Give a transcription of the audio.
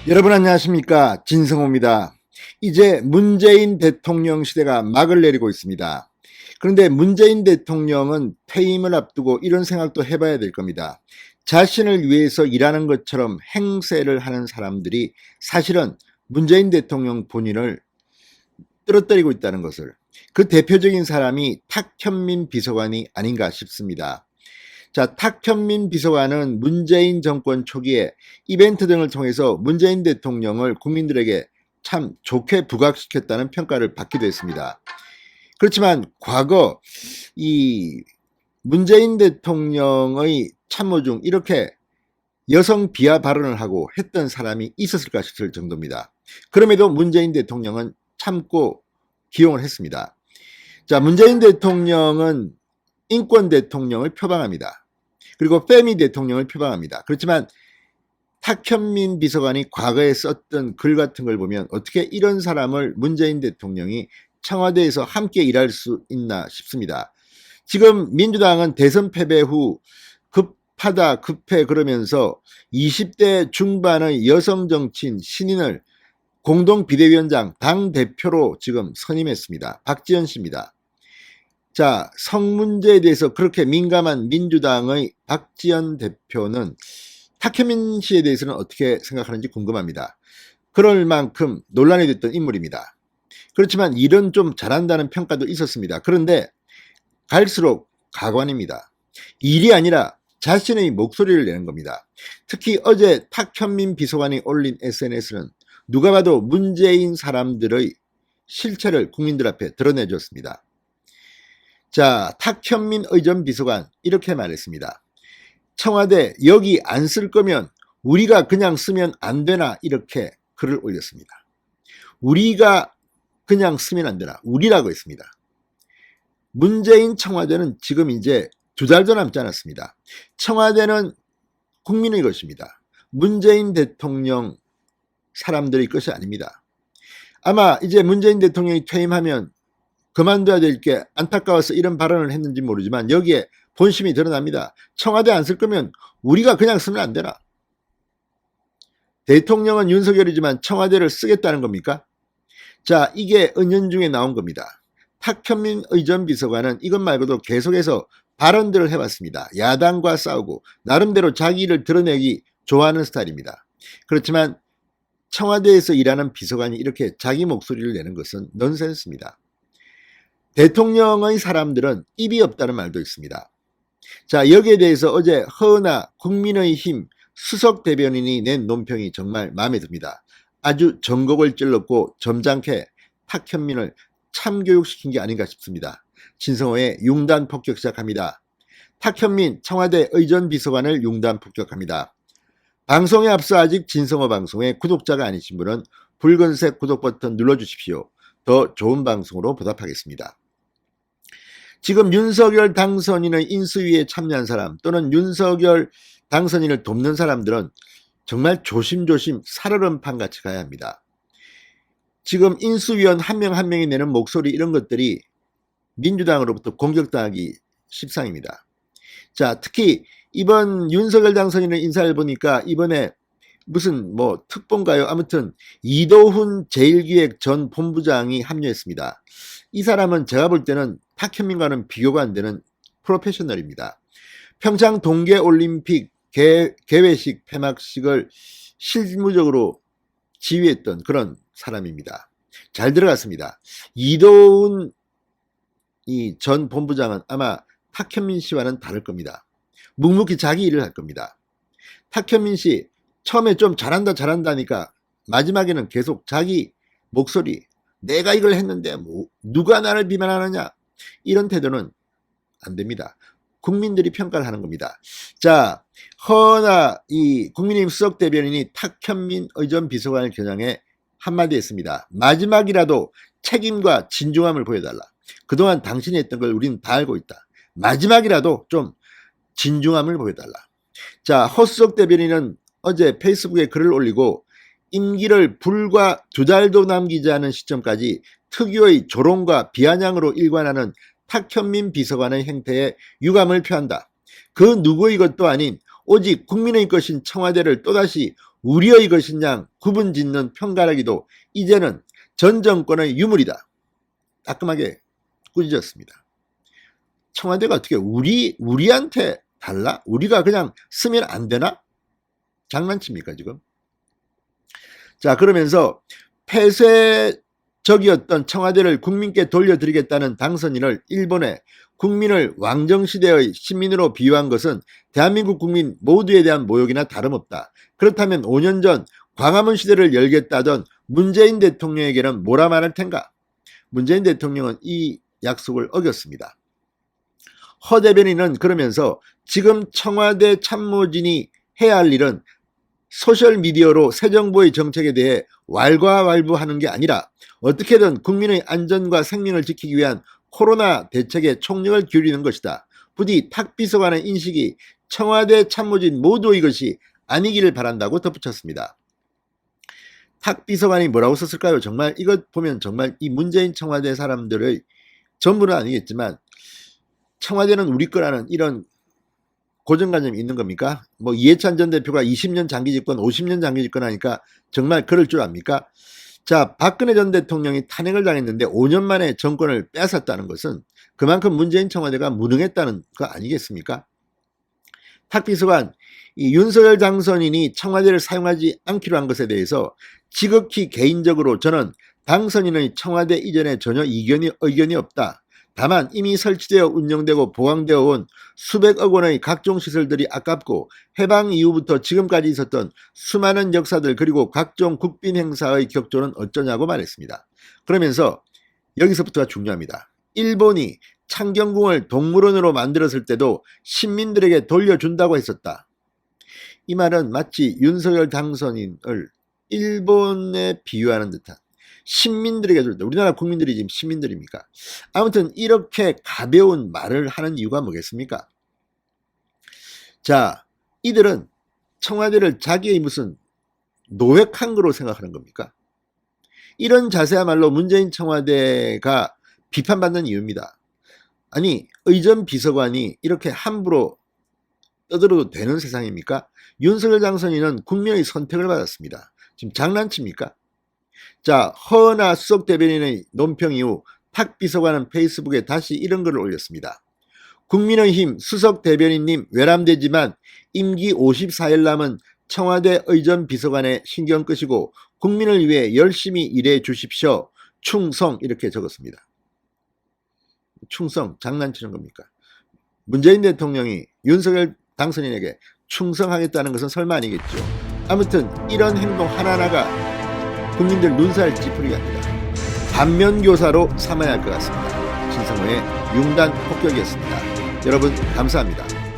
여러분 안녕하십니까, 진성호입니다. 이제 문재인 대통령 시대가 막을 내리고 있습니다. 그런데 문재인 대통령은 퇴임을 앞두고 이런 생각도 해봐야 될 겁니다. 자신을 위해서 일하는 것처럼 행세를 하는 사람들이 사실은 문재인 대통령 본인을 떨어뜨리고 있다는 것을, 그 대표적인 사람이 탁현민 비서관이 아닌가 싶습니다. 자, 탁현민 비서관은 문재인 정권 초기에 이벤트 등을 통해서 문재인 대통령을 국민들에게 참 좋게 부각시켰다는 평가를 받기도 했습니다. 그렇지만 과거 이 문재인 대통령의 참모 중 이렇게 여성 비하 발언을 하고 했던 사람이 있었을까 싶을 정도입니다. 그럼에도 문재인 대통령은 참고 기용을 했습니다. 자, 문재인 대통령은 인권 대통령을 표방합니다. 그리고 페미 대통령을 표방합니다. 그렇지만 탁현민 비서관이 과거에 썼던 글 같은 걸 보면 어떻게 이런 사람을 문재인 대통령이 청와대에서 함께 일할 수 있나 싶습니다. 지금 민주당은 대선 패배 후 급하다 급해 그러면서 20대 중반의 여성 정치인 신인을 공동 비대위원장 당대표로 지금 선임했습니다. 박지원 씨입니다. 자, 성 문제에 대해서 그렇게 민감한 민주당의 박지원 대표는 탁현민 씨에 대해서는 어떻게 생각하는지 궁금합니다. 그럴 만큼 논란이 됐던 인물입니다. 그렇지만 일은 좀 잘한다는 평가도 있었습니다. 그런데 갈수록 가관입니다. 일이 아니라 자신의 목소리를 내는 겁니다. 특히 어제 탁현민 비서관이 올린 SNS는 누가 봐도 문재인 사람들의 실체를 국민들 앞에 드러내줬습니다. 자, 탁현민 의전 비서관 이렇게 말했습니다. 청와대 여기 안 쓸 거면 우리가 그냥 쓰면 안 되나, 이렇게 글을 올렸습니다. 우리가 그냥 쓰면 안 되나, 우리라고 했습니다. 문재인 청와대는 지금 이제 2달도 남지 않았습니다. 청와대는 국민의 것입니다. 문재인 대통령 사람들의 것이 아닙니다. 아마 이제 문재인 대통령이 퇴임하면 그만둬야 될 게 안타까워서 이런 발언을 했는지 모르지만 여기에 본심이 드러납니다. 청와대 안 쓸 거면 우리가 그냥 쓰면 안 되나? 대통령은 윤석열이지만 청와대를 쓰겠다는 겁니까? 자, 이게 은연중에 나온 겁니다. 탁현민 의전 비서관은 이것 말고도 계속해서 발언들을 해왔습니다. 야당과 싸우고 나름대로 자기 일을 드러내기 좋아하는 스타일입니다. 그렇지만 청와대에서 일하는 비서관이 이렇게 자기 목소리를 내는 것은 넌센스입니다. 대통령의 사람들은 입이 없다는 말도 있습니다. 자, 여기에 대해서 어제 허은하 국민의힘 수석 대변인이 낸 논평이 정말 마음에 듭니다. 아주 전곡을 찔렀고 점잖게 탁현민을 참교육시킨 게 아닌가 싶습니다. 진성호의 융단 폭격 시작합니다. 탁현민 청와대 의전 비서관을 융단 폭격합니다. 방송에 앞서 아직 진성호 방송의 구독자가 아니신 분은 붉은색 구독 버튼 눌러주십시오. 더 좋은 방송으로 보답하겠습니다. 지금 윤석열 당선인의 인수위에 참여한 사람 또는 윤석열 당선인을 돕는 사람들은 정말 조심조심 살얼음판 같이 가야 합니다. 지금 인수위원 한 명 한 명이 내는 목소리, 이런 것들이 민주당으로부터 공격당하기 십상입니다. 자, 특히 이번 윤석열 당선인의 인사를 보니까 이번에 무슨 특보인가요? 아무튼 이도훈 제1기획 전 본부장이 합류했습니다. 이 사람은 제가 볼 때는 탁현민과는 비교가 안 되는 프로페셔널입니다. 평창 동계올림픽 개회식 폐막식을 실무적으로 지휘했던 그런 사람입니다. 잘 들어갔습니다. 이도훈 전 본부장은 아마 탁현민 씨와는 다를 겁니다. 묵묵히 자기 일을 할 겁니다. 탁현민 씨 처음에 좀 잘한다니까 마지막에는 계속 자기 목소리, 내가 이걸 했는데 누가 나를 비난하느냐, 이런 태도는 안 됩니다. 국민들이 평가를 하는 겁니다. 자, 허나 국민의힘 수석 대변인이 탁현민 의전 비서관을 겨냥해 한마디 했습니다. 마지막이라도 책임과 진중함을 보여달라. 그동안 당신이 했던 걸 우리는 다 알고 있다. 마지막이라도 좀 진중함을 보여달라. 자, 허 수석 대변인은 어제 페이스북에 글을 올리고 임기를 불과 2달도 남기지 않은 시점까지 특유의 조롱과 비아냥으로 일관하는 탁현민 비서관의 행태에 유감을 표한다. 그 누구의 것도 아닌 오직 국민의 것인 청와대를 또다시 우리의 것이냐 구분짓는 편가르기도 이제는 전 정권의 유물이다. 따끔하게 꾸짖었습니다. 청와대가 어떻게 우리한테 달라? 우리가 그냥 쓰면 안 되나? 장난칩니까 지금? 자, 그러면서 폐쇄적이었던 청와대를 국민께 돌려드리겠다는 당선인을 일본의 국민을 왕정시대의 시민으로 비유한 것은 대한민국 국민 모두에 대한 모욕이나 다름없다. 그렇다면 5년 전 광화문 시대를 열겠다던 문재인 대통령에게는 뭐라 말할 텐가? 문재인 대통령은 이 약속을 어겼습니다. 허 대변인은 그러면서 지금 청와대 참모진이 해야 할 일은 소셜미디어로 새 정부의 정책에 대해 왈가왈부하는 게 아니라 어떻게든 국민의 안전과 생명을 지키기 위한 코로나 대책에 총력을 기울이는 것이다. 부디 탁비서관의 인식이 청와대 참모진 모두의 것이 아니기를 바란다고 덧붙였습니다. 탁비서관이 뭐라고 썼을까요? 정말 이것 보면 정말 이 문재인 청와대 사람들의 전부는 아니겠지만 청와대는 우리 거라는 이런 고정관념이 있는 겁니까? 뭐 이해찬 전 대표가 20년 장기 집권, 50년 장기 집권 하니까 정말 그럴 줄 압니까? 자, 박근혜 전 대통령이 탄핵을 당했는데 5년 만에 정권을 빼앗았다는 것은 그만큼 문재인 청와대가 무능했다는 거 아니겠습니까? 탁비서관, 이 윤석열 당선인이 청와대를 사용하지 않기로 한 것에 대해서 지극히 개인적으로 저는 당선인의 청와대 이전에 전혀 의견이 없다. 다만 이미 설치되어 운영되고 보강되어 온 수백억 원의 각종 시설들이 아깝고 해방 이후부터 지금까지 있었던 수많은 역사들 그리고 각종 국빈 행사의 격조는 어쩌냐고 말했습니다. 그러면서 여기서부터가 중요합니다. 일본이 창경궁을 동물원으로 만들었을 때도 시민들에게 돌려준다고 했었다. 이 말은 마치 윤석열 당선인을 일본에 비유하는 듯한 시민들에게 줄 때 우리나라 국민들이 지금 시민들입니까? 아무튼 이렇게 가벼운 말을 하는 이유가 뭐겠습니까? 자, 이들은 청와대를 자기의 무슨 노획한 거로 생각하는 겁니까? 이런 자세야말로 문재인 청와대가 비판받는 이유입니다. 아니, 의전 비서관이 이렇게 함부로 떠들어도 되는 세상입니까? 윤석열 당선인은 국민의 선택을 받았습니다. 지금 장난칩니까? 자, 허은하 수석 대변인의 논평 이후 탁 비서관은 페이스북에 다시 이런 글을 올렸습니다. 국민의힘 수석 대변인님 외람되지만 임기 54일 남은 청와대 의전 비서관에 신경 끄시고 국민을 위해 열심히 일해 주십시오. 충성 이렇게 적었습니다. 충성 장난치는 겁니까? 문재인 대통령이 윤석열 당선인에게 충성하겠다는 것은 설마 아니겠죠. 아무튼 이런 행동 하나하나가 국민들 눈살 찌푸리게 합니다. 반면교사로 삼아야 할 것 같습니다. 신성호의 융단 폭격이었습니다. 여러분 감사합니다.